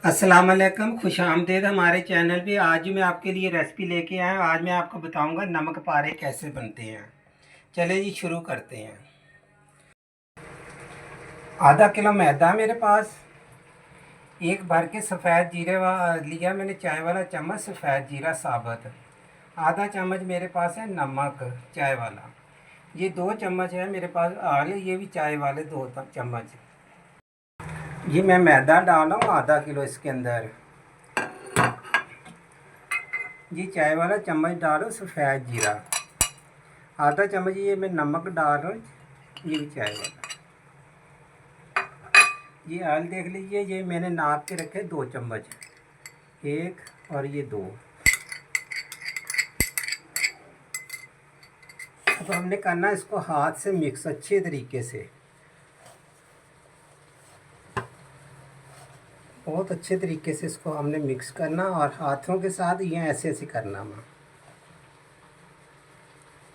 अस्सलाम वालेकुम, खुश आमदीद हमारे चैनल पे। आज मैं आपके लिए रेसिपी लेके आया हूँ। आज मैं आपको बताऊंगा नमक पारे कैसे बनते हैं। चले जी शुरू करते हैं। आधा किलो मैदा मेरे पास, एक भर के सफ़ेद जीरे लिया मैंने, चाय वाला चम्मच सफ़ेद जीरा साबुत, आधा चम्मच मेरे पास है नमक चाय वाला, ये 2 चम्मच है मेरे पास आल, ये भी चाय वाले 2 चम्मच। ये मैं मैदा डाल रहा हूँ आधा किलो इसके अंदर। ये चाय वाला चम्मच डालो सफ़ेद जीरा, आधा चम्मच ये मैं नमक डाल रहा हूँ, ये भी चाय वाला। ये आल देख लीजिए, ये मैंने नाप के रखे 2 चम्मच, एक और ये 2। अब हमने करना इसको हाथ से मिक्स अच्छे तरीके से, बहुत अच्छे तरीके से इसको हमने मिक्स करना, और हाथों के साथ ये ऐसे ऐसे करना है,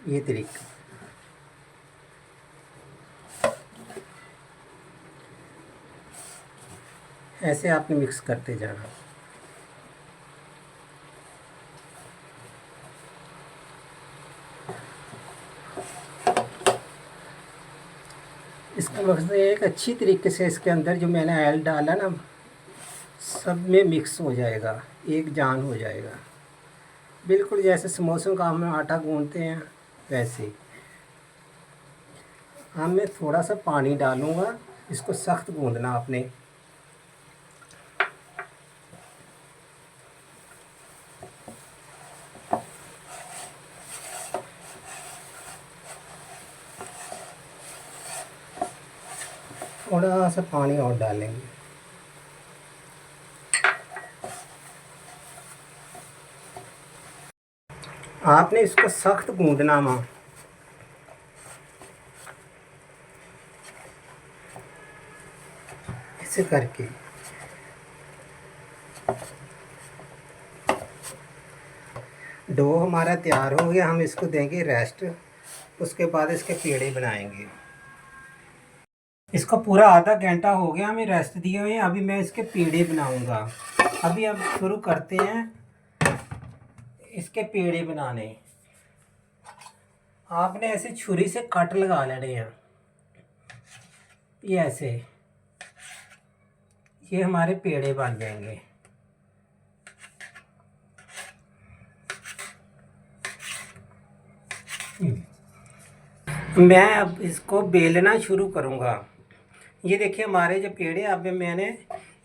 ये तरीका। ऐसे आपने मिक्स करते जाना। इसका मकसद ये है कि अच्छी तरीके से इसके अंदर जो मैंने ऑयल डाला ना, सब में मिक्स हो जाएगा, एक जान हो जाएगा, बिल्कुल जैसे समोसों का हम आटा गूंथते हैं वैसे। हाँ, मैं थोड़ा सा पानी डालूँगा, इसको सख्त गूंदना आपने। थोड़ा सा पानी और डालेंगे। आपने इसको सख्त गूंदना माँ, ऐसे करके। डो हमारा तैयार हो गया, हम इसको देंगे रेस्ट, उसके बाद इसके पेड़े बनाएंगे। इसको पूरा आधा घंटा हो गया हमें रेस्ट दिए हुए। अभी मैं इसके पेड़े बनाऊंगा। अभी अब शुरू करते हैं इसके पेड़े बनाने। आपने ऐसे छुरी से कट लगा लेने हैं, ये ऐसे, ये हमारे पेड़े बन जाएंगे। मैं अब इसको बेलना शुरू करूँगा। ये देखिए हमारे जो पेड़े, अब मैंने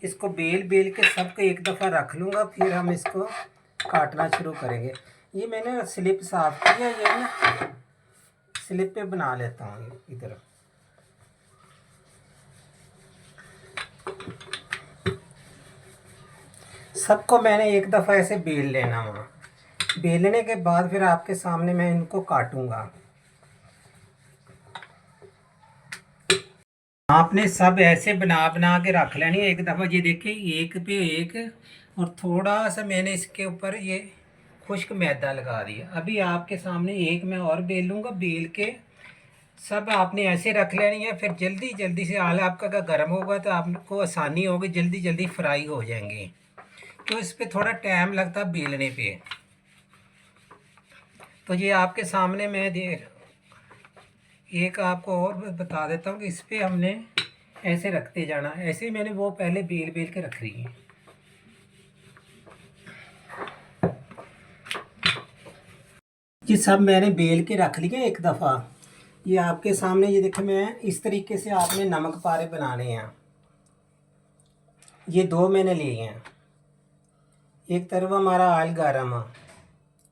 इसको बेल बेल के सबको एक दफ़ा रख लूँगा, फिर हम इसको काटना शुरू करेंगे। ये मैंने स्लिप साफ की है, ये ना स्लिप पे बना लेता हूँ इधर। सबको मैंने एक दफ़ा ऐसे बेल लेना वहाँ। बेलने के बाद फिर आपके सामने मैं इनको काटूँगा। आपने सब ऐसे बना बना के रख लेनी है एक दफ़ा। ये देखिए एक पे एक, और थोड़ा सा मैंने इसके ऊपर ये खुश्क मैदा लगा दिया। अभी आपके सामने एक मैं और बेल लूँगा, बेल के सब आपने ऐसे रख लेनी है। फिर जल्दी जल्दी से, आला आपका अगर गर्म होगा तो आपको आसानी होगी, जल्दी जल्दी फ्राई हो जाएंगे। तो इस पर थोड़ा टाइम लगता है बेलने पे। तो ये आपके सामने मैं एक आपको और बता देता हूँ कि इस पर हमने ऐसे रखते जाना। ऐसे ही मैंने वो पहले बेल बेल के रख रही है। ये सब मैंने बेल के रख लिया एक दफ़ा। ये आपके सामने, ये देखिए मैं इस तरीके से आपने नमक पारे बनाने हैं। ये 2 मैंने लिए हैं। एक तरफ हमारा ऑयल गर्म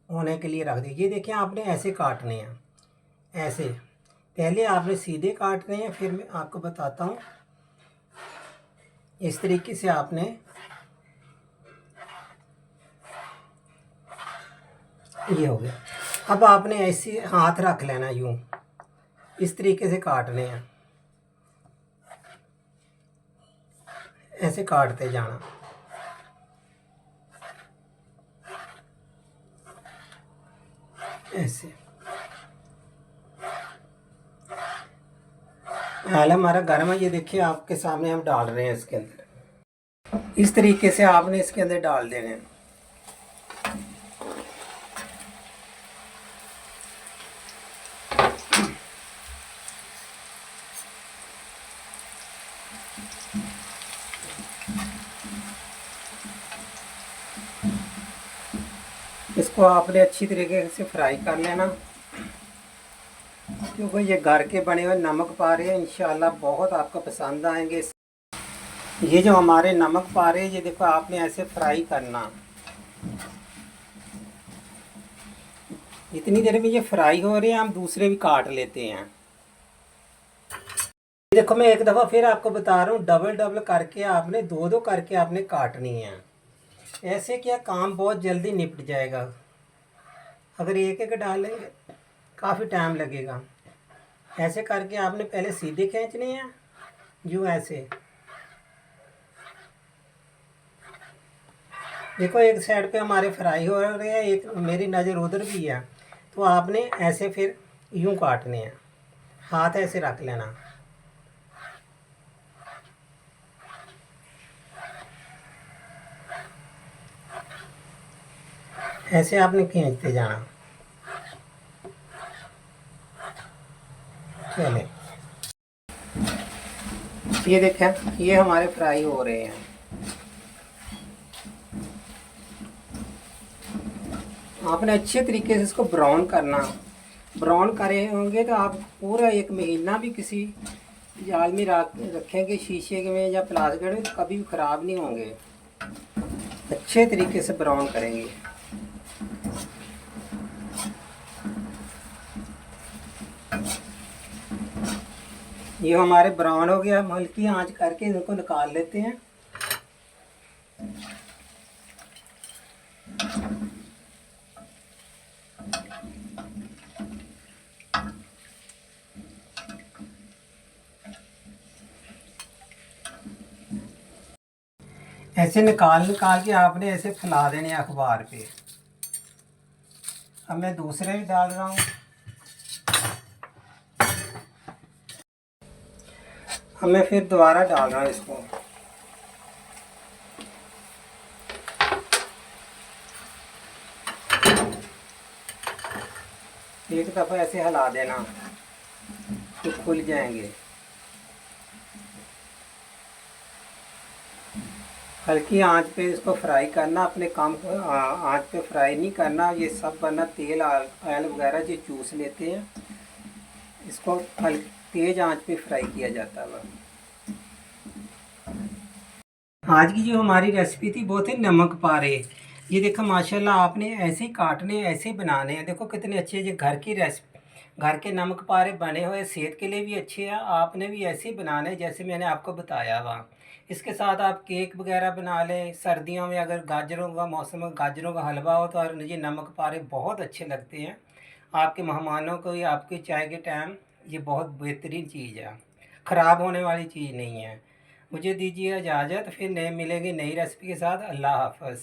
होने के लिए रख दिया। ये देखिए आपने ऐसे काटने हैं, ऐसे पहले आपने सीधे काटने हैं, फिर मैं आपको बताता हूँ। इस तरीके से आपने, ये हो गया। अब आपने ऐसे हाथ रख लेना, यूँ इस तरीके से काटने हैं, ऐसे काटते जाना। ऐसे ऑयल हमारा गर्म है। ये देखिए आपके सामने हम डाल रहे हैं इसके अंदर। इस तरीके से आपने इसके अंदर डाल देने हैं। इसको आपने अच्छी तरीके से फ्राई कर लेना, क्योंकि ये घर के बने हुए नमक पारे हैं, इंशाल्लाह बहुत आपको पसंद आएंगे। ये जो हमारे नमक पारे, ये देखो आपने ऐसे फ्राई करना। इतनी देर में ये फ्राई हो रहे हैं, हम दूसरे भी काट लेते हैं। देखो मैं एक दफ़ा फिर आपको बता रहा हूँ, डबल डबल करके आपने दो दो करके आपने काटनी है। ऐसे क्या काम बहुत जल्दी निपट जाएगा। अगर एक एक डालेंगे काफ़ी टाइम लगेगा। ऐसे करके आपने पहले सीधे खींचने हैं, जो ऐसे। देखो एक साइड पे हमारे फ्राई हो रहे हैं, एक मेरी नज़र उधर भी है, तो आपने ऐसे फिर यूं काटने हैं, हाथ ऐसे रख लेना। ऐसे आपने खींचते जाना। चले, ये देखें ये हमारे फ्राई हो रहे हैं। आपने अच्छे तरीके से इसको ब्राउन करना। ब्राउन करे होंगे तो आप पूरा एक महीना भी किसी जाल में रखेंगे, शीशे के में या प्लास्टिक में, तो कभी भी ख़राब नहीं होंगे। अच्छे तरीके से ब्राउन करेंगे। ये हमारे ब्राउन हो गया, हल्की आंच करके इनको निकाल लेते हैं। ऐसे निकाल के आपने ऐसे फैला देने अखबार पे। अब मैं दूसरे भी डाल रहा हूँ। अब मैं फिर दोबारा डाल रहा हूँ इसको। एक दफ़ा ऐसे हिला देना तो खुल जाएंगे। हल्की आंच पे इसको फ्राई करना, अपने काम को आंच पे फ्राई नहीं करना। ये सब वरना तेल ऑयल वगैरह जो चूस लेते हैं, इसको हल्की तेज़ आंच पे फ्राई किया जाता है। आज की जो हमारी रेसिपी थी वो थे नमक पारे। ये देखो माशाल्लाह आपने ऐसे ही काटने, ऐसे ही बनाने हैं। देखो कितने अच्छे ये घर की रेसिपी, घर के नमक पारे बने हुए, सेहत के लिए भी अच्छे हैं। आपने भी ऐसे ही बनाने जैसे मैंने आपको बताया हुआ। इसके साथ आप केक वगैरह बना लें। सर्दियों में अगर गाजरों का मौसम हो, गाजरों का हलवा हो, तो और ये नमक पारे बहुत अच्छे लगते हैं। आपके मेहमानों को या आपके चाय के टाइम ये बहुत बेहतरीन चीज़ है, ख़राब होने वाली चीज़ नहीं है। मुझे दीजिए इजाज़त, फिर नए मिलेंगे नई रेसिपी के साथ। अल्लाह हाफ़िज़।